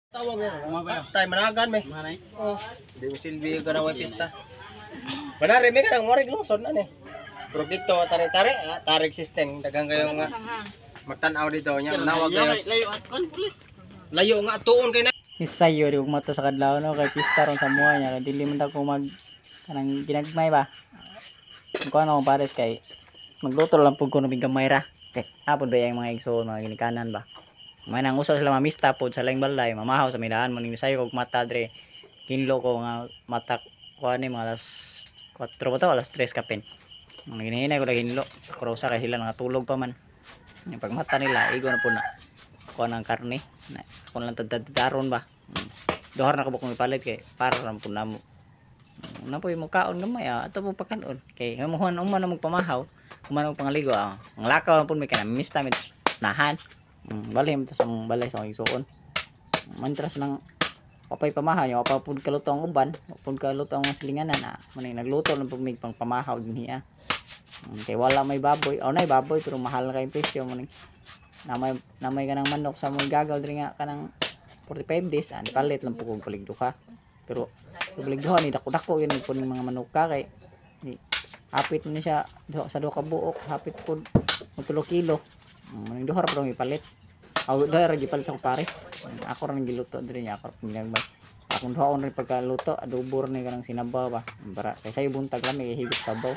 Tawag mo. Tay managan me. Oh, di mo silbi ka na way pista. Manari me ka nang morig lungsod na ni. Pero dito tari-tari, tarik system dagang kayo nga magtan-aw dito nya nawag kayo. Layo askon pulis. Layo nga tuon kay na. Isayo di mata sa kadlaw no kay pista ron sa mua nya dili man ta ko mag kanang ginagmay ba. Kung ano pares kay magluto lang pud ko ng gamay ra. Kay apod ba yung mga igsoon mga ginikanan ba. May nang usa sila mamista pod sa laing balay mamahaw sa midaan mo ning sayo kog mata dre. Kinlo ko nga mata ko ani mga alas 4 ba to alas 3 kapin. Ang ginihinay ko lagi hinlo. Kurosa kay sila natulog pa man. Yung pagmata nila igo na po na kuha ng karne. Kung lang tadaron ba. Dohar na ko kung ipalit kay para lang po na mo. Na po yung kaon gamay ato po pakanon. Kay ngamuhan uman na magpamahaw. Uman ang pangaligo Ang lakaw lang po may kanang mista mit nahan. Balay mo sa balay sa isuon. Mantras ng papay pamahaw niya papud kaluto ang uban, papud kaluto ang silinganan maning nagluto lang pud mig pang pamahaw dinhi kay wala may baboy nay baboy pero mahal kay presyo maning namay kanang manok sa mga gagaw diri nga kanang 45 days palit lang pud kog paligduha pero paligduha ni dako-dako yun pud mga manok kay hapit ni siya sa 2 ka buok hapit pud 3 kilo maning duha ra pud ipalit doha ra gipalit sa pares ako ra nang giluto diri niya ako ginagbay akong duha on rin pagkaluto adobo ni kanang sinabaw ba para kay sayo buntag lang may higop sabaw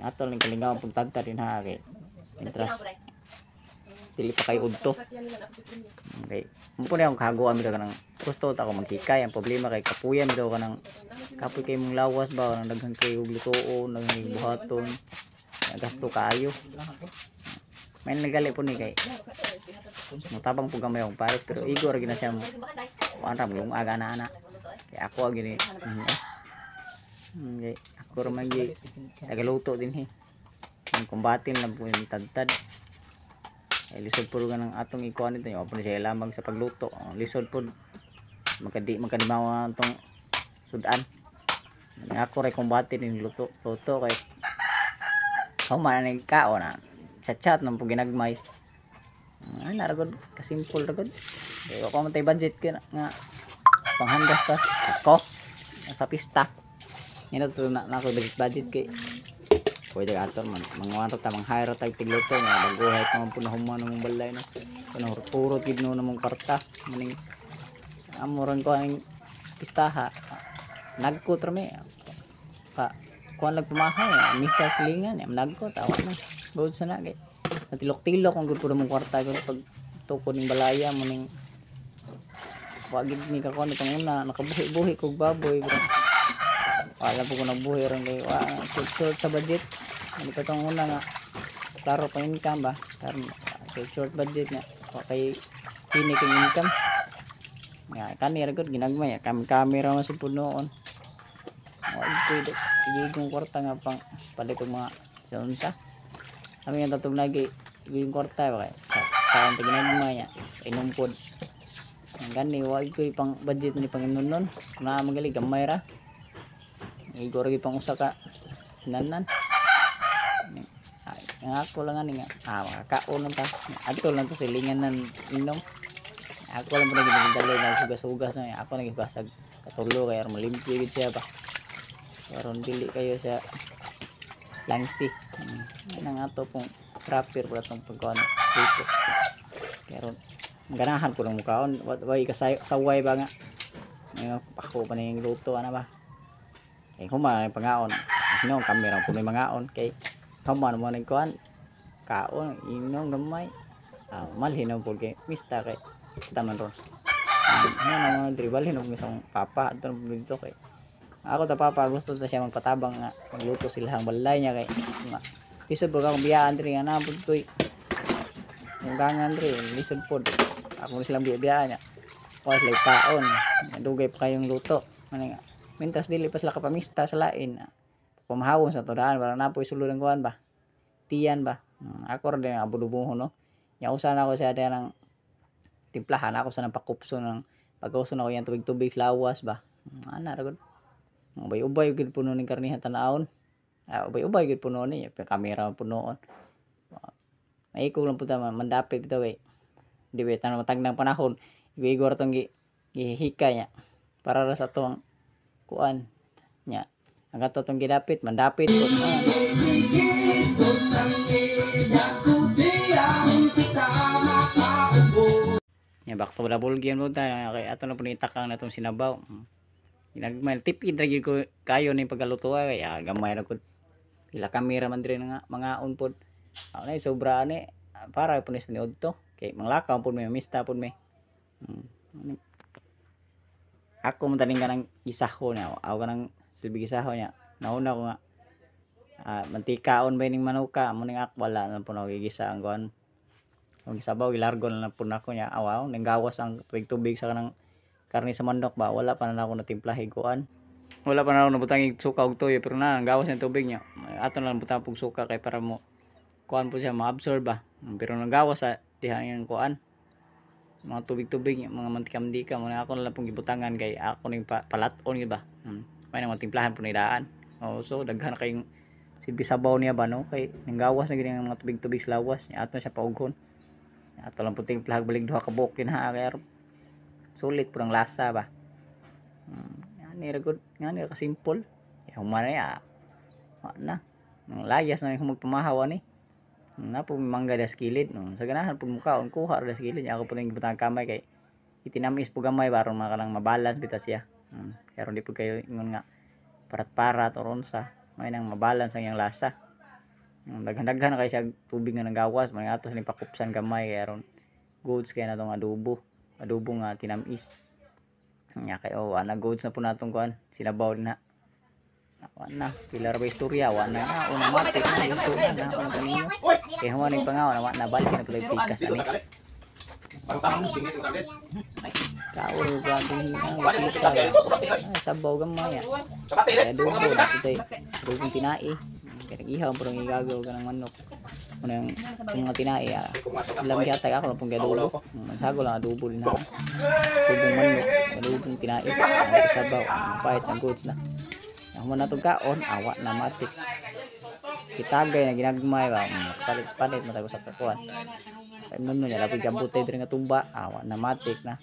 ato lang kalingaw pug tagta din ha kay interest dili pa kay udto okay mo na akong kaguan mi kanang gusto ta ko magkikay ang problema kay kapuyan daw kanang kapoy kay mong lawas ba kanang daghang kay og lutoon daghang buhaton gasto kaayo may nagali po ni kay mutabang po gamay ang pares pero igor gina siya mo kuan ra mong aga na ana kay ako gini okay ako ra man gi tagaluto din ang kumbatin lang po yung tagtad ay lisod po ng atong ikuan nito yung opo siya lamang sa pagluto lisod po magkadimawa itong sudan ako rin kumbatin yung luto kay humanan ng kaon chat nang po ginagmay naragod kasimple ragod kaya ako matay budget ka nga panghandas tas Pasko sa pista yun na ako budget kay pwede ka ato manguwan ta manghire tag tigluto nga baguhay naman po na human ng balay no kuno puro kidno namong kwarta maning amoron ko ang pistaha nagkot rami pa kuan lag pumahaw mista silingan nagkot tawa na good sana kay natilok-tilok kung gud puro mong kwarta gud pag tukod ning balaya mo ning wagid ni ka kuan itong una nakabuhi-buhi kog baboy bro wala po ko nabuhi ron kay short sa budget ano pa itong una nga klaro pa income ba karon short budget nga kay pini king income nga kanira gud ginagmay camera man sud pud noon wagid pwede igigong kwarta nga pang palit og mga sa kami nga tatong lagi yung kwarta ba kay kaon ta ginagmay inumpod ang gani wag ko pang budget ni Panginoon na magaling gamay ra igor gi pang usa ka nanan ang ako lang ani nga makakaon lang ta adto lang to silingan nan inom ako lang pud gidali na sugas-sugas na ako nagibasag katulo kay malimpyo gid siya ba karon dili kayo siya langsi nang ato pong proper para tong pagkaon dito pero ganahan ko ng mukaon way kasaway ba nga ako pa ning luto ana ba kay human ang pangaon no kamera po may mangaon kay human mo ning kuan kaon inom gamay malhinaw po kay mista kay mista man ron ano mga dribal hinog misang papa adto dito kay ako ta papa gusto ta siya magpatabang nga magluto sila ang balay niya kay nga lisod po akong biyaan diri nga napod koy yung gangan diri lisod po ako silang biyaan niya o sila taon dugay pa kayong luto maning mintas dili pa sila kapamista sa lain pamahawon sa todaan para napoy sulod ang kuan ba tiyan ba ako rin ang abudubuhon no nya usa na ako sa ada ng timplahan ako sa napakupso ng pagkauso na ko yang tubig-tubig lawas ba ana ra gud ubay-ubay gid puno ning karnihan tanaon ubay-ubay gid puno ni kamera punoon maikog lang puta mandapit bitaw kay di ba tan matag ng panahon igor tong gihika niya para ra sa tong kuan nya ang ato tong gidapit mandapit pud mo nya back to double game mo ta kay ato na pud itakang natong sinabaw ginagmay tipid ra gyud ko kayo ni pagkaluto kay gamay ra pud pila kamera man diri nga mga unpod ako na sobra ani para punis ni udto kay manglakaw pud may mista pud may ako man taning kanang gisaho niya aw kanang silbi gisaho niya nauna ko nga mantikaon ba ning manuka mo ning wala na puno gigisa ang kuan ang gisabaw gilargo na pud nako niya aw ning gawas ang tubig sa kanang karne sa manok ba wala pa na ako natimplahi kuan wala pa na ako nabutang suka og toyo pero na ang gawas ng tubig niya ato na lang butang pug suka kay para mo kuan po siya ma-absorb ba pero nang gawas sa diha yang kuan mga tubig-tubig mga mantika-mantika mo na ako na lang pong gibutangan kay ako ning palaton gyud ba may nang timplahan po ni daan so daghan kay silbi sabaw niya ba no kay ning gawas na gid ang mga tubig-tubig sa lawas ato na siya paughon ato lang puting plag balik duha ka buok kinha kay sulit pud ang lasa ba ani ra gud ngani ra ka simple human ya na ang layas na yung magpamahaw ani na po mangga das kilid no sa ganahan pud mukaon kuha ra das kilid ako pud ning butang kamay kay itinamis po gamay baron makanang mabalance bitaw siya pero di pud kayo ingon nga parat-parat or unsa may nang mabalance ang iyang lasa daghan-daghan na kay siya tubig nga nanggawas may atos ni pakupsan gamay kay aron goods kay natong adobo nga tinamis nya kay ana goods na po natong kuan sinabaw na na pila ra ba istorya na una matik na ito na ako kanino kay human ning pangaw na balik na pud pikas ani kauro ba kung sabaw gamay kaya dugo na tay dugong tinai kaya ihaw pud ang igagaw kanang manok ano yung mga tinai alam gyatay ako na pong gadulo sago lang adobo din na dugong manok dugong tinai sabaw pahit ang goods na ako na itong kaon, awa na matik. Itagay na ginagmay ba, palit matago sa kakuan. Kaya nun niya, lapig kabutay din nga tumba, awa na matik na.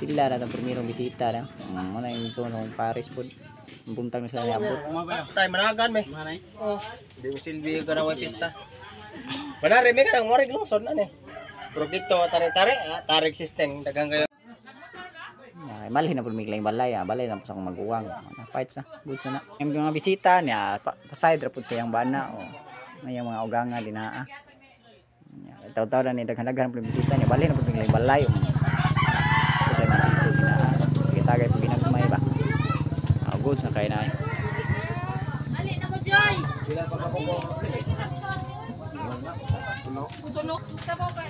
Sila na itong primerong bisita na. Ano yung gusto ng Paris po. Buntang na sila niabot. Tayo managan may. Di mo silbi ka na way pista. Manari, may ka nang morig lungsod na ni. Pero dito, tarik system, dagang kayo. Malhin na po may laing balay na po sa akong maguwang fights na goods na yung mga bisita niya paside ra po sa iyang bana o may mga uganga dinaa taw-taw na ni daghan-daghan po bisita niya balhin na po may laing balay sa mga sito dinaa kitagay po ginagmay ba goods na kay na ali na mo joy sila pa ko tulog sa mo kay